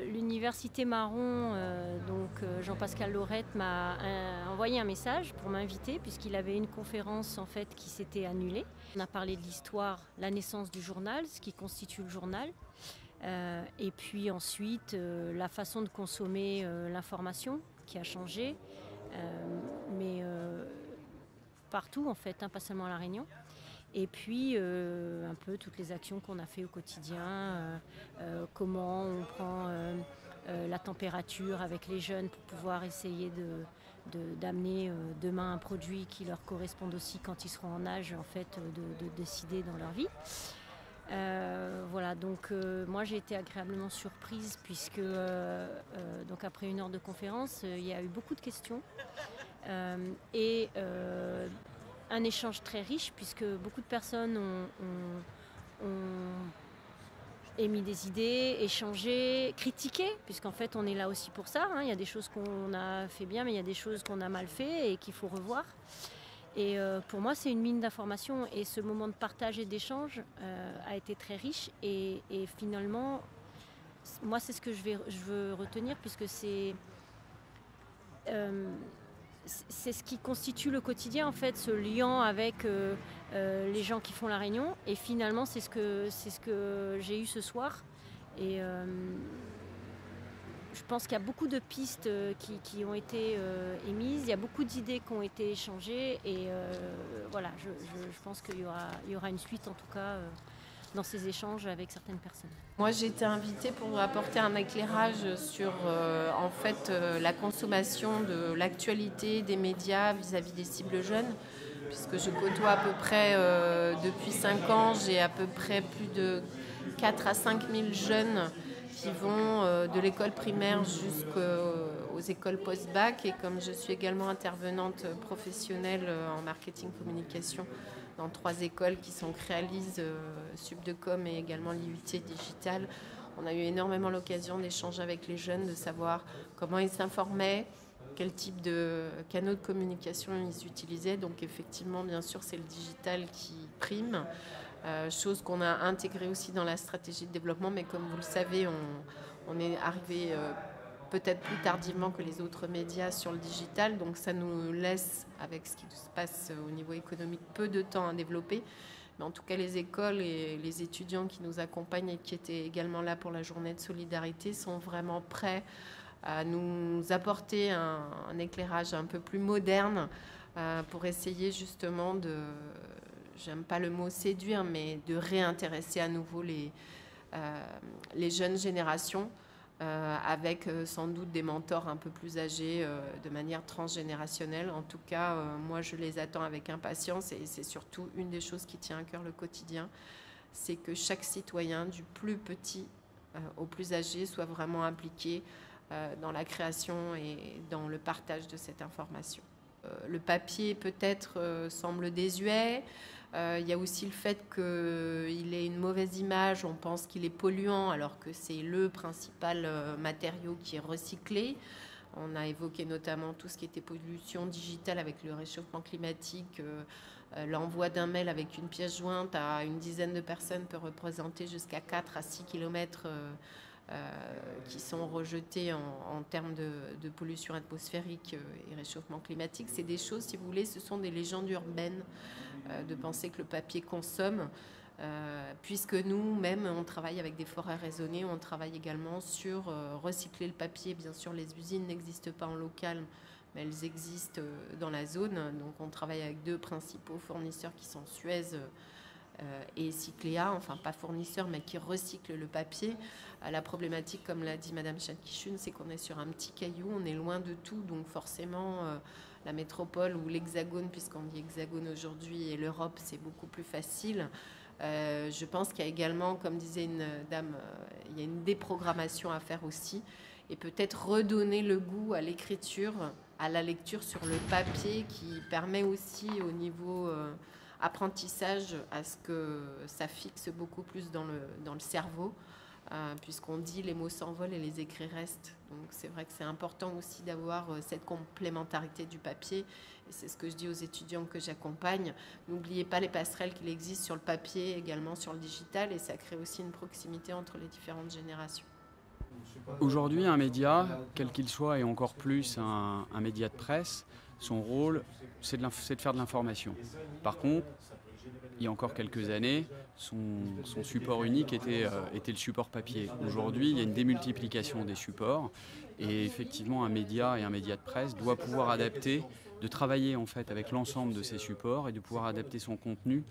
L'université Marron, Jean-Pascal Laurette m'a envoyé un message pour m'inviter puisqu'il avait une conférence en fait qui s'était annulée. On a parlé de l'histoire, la naissance du journal, ce qui constitue le journal, et puis ensuite la façon de consommer l'information qui a changé, mais partout en fait, pas seulement à La Réunion. Et puis un peu toutes les actions qu'on a fait au quotidien, comment on prend la température avec les jeunes pour pouvoir essayer d'amener demain un produit qui leur corresponde aussi quand ils seront en âge en fait, de décider dans leur vie. Voilà, donc moi j'ai été agréablement surprise puisque donc après une heure de conférence, il y a eu beaucoup de questions et un échange très riche puisque beaucoup de personnes ont émis des idées, échangé, critiqué, puisqu'en fait on est là aussi pour ça. Il y a des choses qu'on a fait bien, mais il y a des choses qu'on a mal fait et qu'il faut revoir. Et pour moi c'est une mine d'informations et ce moment de partage et d'échange a été très riche et finalement moi c'est ce que je veux retenir puisque c'est ce qui constitue le quotidien en fait, ce lien avec les gens qui font La Réunion. Et finalement c'est ce que j'ai eu ce soir. Et je pense qu'il y a beaucoup de pistes qui ont été émises, il y a beaucoup d'idées qui ont été échangées et voilà, je pense qu'il y aura une suite en tout cas dans ces échanges avec certaines personnes. Moi, j'ai été invitée pour apporter un éclairage sur en fait, la consommation de l'actualité des médias vis-à-vis des cibles jeunes, puisque je côtoie à peu près, depuis 5 ans, j'ai à peu près plus de 4 à 5 000 jeunes qui vont de l'école primaire jusqu'aux écoles post-bac. Et comme je suis également intervenante professionnelle en marketing communication dans 3 écoles qui sont Créalise, Subdecom et également l'IUT Digital, on a eu énormément l'occasion d'échanger avec les jeunes, de savoir comment ils s'informaient, quel type de canaux de communication ils utilisaient. Donc effectivement, bien sûr, c'est le digital qui prime, chose qu'on a intégrée aussi dans la stratégie de développement. Mais comme vous le savez, on est arrivé peut-être plus tardivement que les autres médias sur le digital. Donc ça nous laisse, avec ce qui se passe au niveau économique, peu de temps à développer. Mais en tout cas, les écoles et les étudiants qui nous accompagnent et qui étaient également là pour la journée de solidarité sont vraiment prêts à nous apporter un éclairage un peu plus moderne pour essayer justement j'aime pas le mot séduire, mais de réintéresser à nouveau les jeunes générations avec sans doute des mentors un peu plus âgés de manière transgénérationnelle. En tout cas, moi je les attends avec impatience et c'est surtout une des choses qui tient à cœur le quotidien, c'est que chaque citoyen, du plus petit au plus âgé, soit vraiment impliqué dans la création et dans le partage de cette information. Le papier peut-être semble désuet. Il y a aussi le fait qu'il ait une mauvaise image. On pense qu'il est polluant alors que c'est le principal matériau qui est recyclé. On a évoqué notamment tout ce qui était pollution digitale avec le réchauffement climatique. L'envoi d'un mail avec une pièce jointe à une dizaine de personnes peut représenter jusqu'à 4 à 6 kilomètres qui sont rejetés en termes de pollution atmosphérique et réchauffement climatique. C'est des choses, si vous voulez, ce sont des légendes urbaines de penser que le papier consomme, puisque nous-mêmes, on travaille avec des forêts raisonnées, on travaille également sur recycler le papier. Bien sûr, les usines n'existent pas en local, mais elles existent dans la zone. Donc on travaille avec 2 principaux fournisseurs qui sont Suez et Cycléa, enfin pas fournisseurs mais qui recyclent le papier. La problématique, comme l'a dit Madame Chatkichun, c'est qu'on est sur un petit caillou, on est loin de tout, donc forcément la métropole ou l'hexagone, puisqu'on dit hexagone aujourd'hui, et l'Europe, c'est beaucoup plus facile. Je pense qu'il y a également, comme disait une dame, il y a une déprogrammation à faire aussi, et peut-être redonner le goût à l'écriture, à la lecture sur le papier, qui permet aussi au niveau apprentissage à ce que ça fixe beaucoup plus dans le cerveau, puisqu'on dit les mots s'envolent et les écrits restent. Donc c'est vrai que c'est important aussi d'avoir cette complémentarité du papier, et c'est ce que je dis aux étudiants que j'accompagne. N'oubliez pas les passerelles qu'il existe sur le papier, également sur le digital, et ça crée aussi une proximité entre les différentes générations. Aujourd'hui, un média, quel qu'il soit, et encore plus un média de presse, son rôle, c'est de faire de l'information. Par contre, il y a encore quelques années, son support unique était le support papier. Aujourd'hui, il y a une démultiplication des supports et effectivement, un média et un média de presse doit pouvoir adapter, de travailler en fait avec l'ensemble de ces supports et de pouvoir adapter son contenu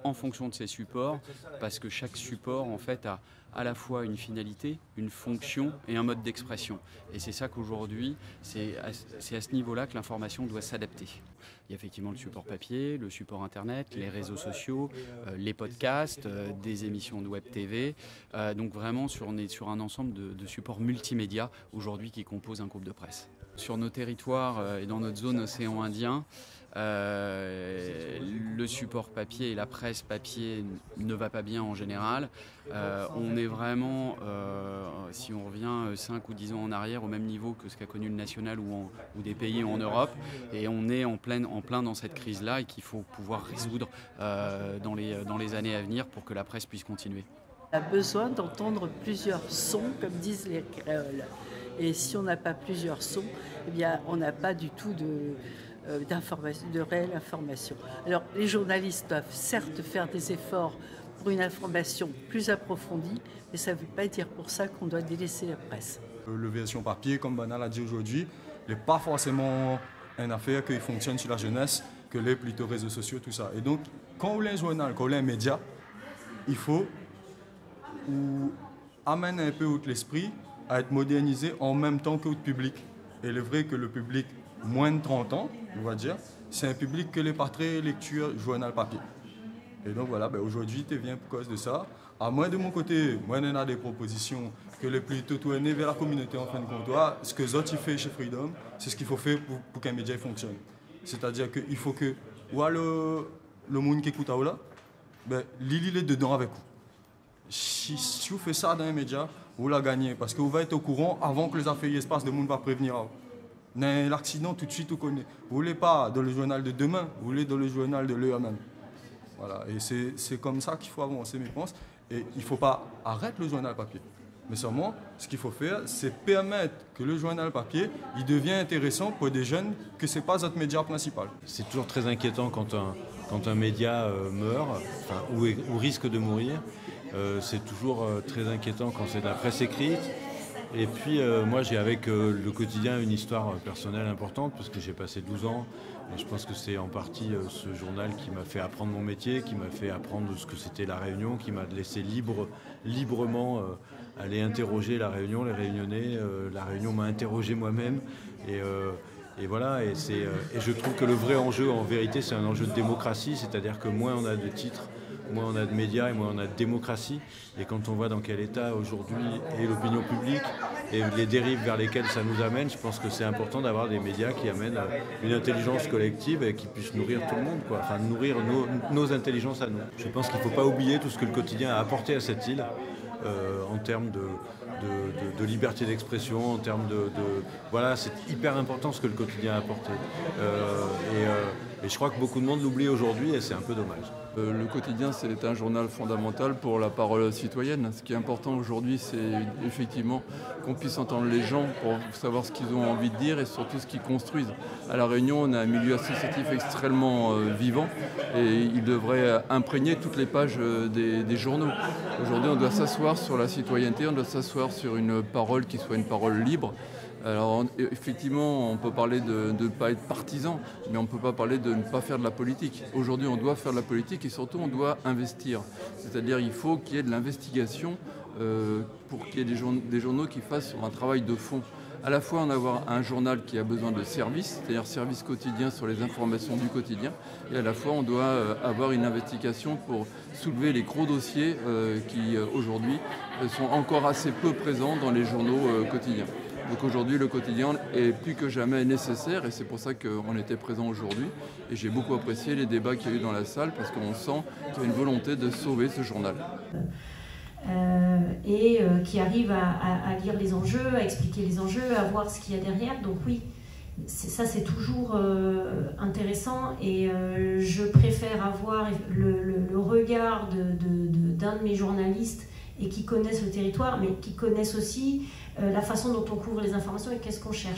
en fonction de ces supports, parce que chaque support en fait a à la fois une finalité, une fonction et un mode d'expression. Et c'est ça qu'aujourd'hui, c'est à ce niveau-là que l'information doit s'adapter. Il y a effectivement le support papier, le support internet, les réseaux sociaux, les podcasts, des émissions de web TV. Donc vraiment, on est sur un ensemble de supports multimédia aujourd'hui qui composent un groupe de presse. Sur nos territoires et dans notre zone océan Indien, le support papier et la presse papier ne va pas bien en général. On est vraiment, si on revient 5 ou 10 ans en arrière, au même niveau que ce qu'a connu le national ou des pays en Europe. Et on est en plein dans cette crise-là et qu'il faut pouvoir résoudre dans les années à venir pour que la presse puisse continuer. On a besoin d'entendre plusieurs sons, comme disent les créoles. Et si on n'a pas plusieurs sons, eh bien, on n'a pas du tout de réelle information. Alors, les journalistes doivent certes faire des efforts pour une information plus approfondie, mais ça ne veut pas dire pour ça qu'on doit délaisser la presse. La version papier, comme Bana l'a dit aujourd'hui, n'est pas forcément une affaire qui fonctionne sur la jeunesse, que les plutôt réseaux sociaux, tout ça. Et donc, quand on a un journal, quand on a un média, il faut amener un peu l'esprit à être modernisé en même temps que le public. Et il est vrai que le public moins de 30 ans, on va dire, c'est un public que les pas très lecture journal papier. Et donc voilà, aujourd'hui, tu viens pour cause de ça. À moi, de mon côté, moi, on a des propositions que les plutôt tournées vers la communauté en fin de compte. Ce que Zot fait chez Freedom, c'est ce qu'il faut faire pour qu'un média fonctionne. C'est-à-dire qu'il faut que le monde qui écoute à là, il est dedans avec vous. Si vous faites ça dans un média, vous la gagnez parce que vous allez être au courant avant que les affaires se passent, le monde va prévenir. L'accident, tout de suite, vous connaissez. Vous ne voulez pas dans le journal de demain, vous voulez dans le journal de l'heure même. Voilà. Et c'est comme ça qu'il faut avancer, je pense. Et il ne faut pas arrêter le journal papier. Mais seulement, ce qu'il faut faire, c'est permettre que le journal papier il devient intéressant pour des jeunes que ce n'est pas notre média principal. C'est toujours très inquiétant quand un média meurt ou risque de mourir. C'est toujours très inquiétant quand c'est de la presse écrite. Et puis moi j'ai avec le quotidien une histoire personnelle importante parce que j'ai passé 12 ans et je pense que c'est en partie ce journal qui m'a fait apprendre mon métier, qui m'a fait apprendre ce que c'était la Réunion, qui m'a laissé librement aller interroger la Réunion, les Réunionnais. La Réunion m'a interrogé moi-même et voilà, et je trouve que le vrai enjeu en vérité c'est un enjeu de démocratie, c'est-à-dire que moins on a de titres, moins on a de médias et moins on a de démocratie. Et quand on voit dans quel état aujourd'hui est l'opinion publique et les dérives vers lesquelles ça nous amène, je pense que c'est important d'avoir des médias qui amènent une intelligence collective et qui puissent nourrir tout le monde, quoi. Enfin nourrir nos intelligences à nous. Je pense qu'il ne faut pas oublier tout ce que le quotidien a apporté à cette île en termes de liberté d'expression, en termes voilà, c'est hyper important ce que le quotidien a apporté. Et je crois que beaucoup de monde l'oublie aujourd'hui et c'est un peu dommage. Le quotidien, c'est un journal fondamental pour la parole citoyenne. Ce qui est important aujourd'hui, c'est effectivement qu'on puisse entendre les gens pour savoir ce qu'ils ont envie de dire et surtout ce qu'ils construisent. À La Réunion, on a un milieu associatif extrêmement vivant et il devrait imprégner toutes les pages des journaux. Aujourd'hui, on doit s'asseoir sur la citoyenneté, on doit s'asseoir sur une parole qui soit une parole libre. Alors effectivement, on peut parler de ne pas être partisan, mais on ne peut pas parler de ne pas faire de la politique. Aujourd'hui, on doit faire de la politique et surtout, on doit investir. C'est-à-dire qu'il faut qu'il y ait de l'investigation pour qu'il y ait des journaux qui fassent un travail de fond. À la fois, on avoir un journal qui a besoin de services, c'est-à-dire service quotidien sur les informations du quotidien, et à la fois, on doit avoir une investigation pour soulever les gros dossiers qui, aujourd'hui, sont encore assez peu présents dans les journaux quotidiens. Donc aujourd'hui, le quotidien est plus que jamais nécessaire et c'est pour ça qu'on était présent aujourd'hui. Et j'ai beaucoup apprécié les débats qu'il y a eu dans la salle parce qu'on sent qu'il y a une volonté de sauver ce journal. Qui arrive à lire les enjeux, à expliquer les enjeux, à voir ce qu'il y a derrière. Donc oui, ça c'est toujours intéressant et je préfère avoir le regard d'un de mes journalistes et qui connaissent le territoire, mais qui connaissent aussi la façon dont on couvre les informations et qu'est-ce qu'on cherche.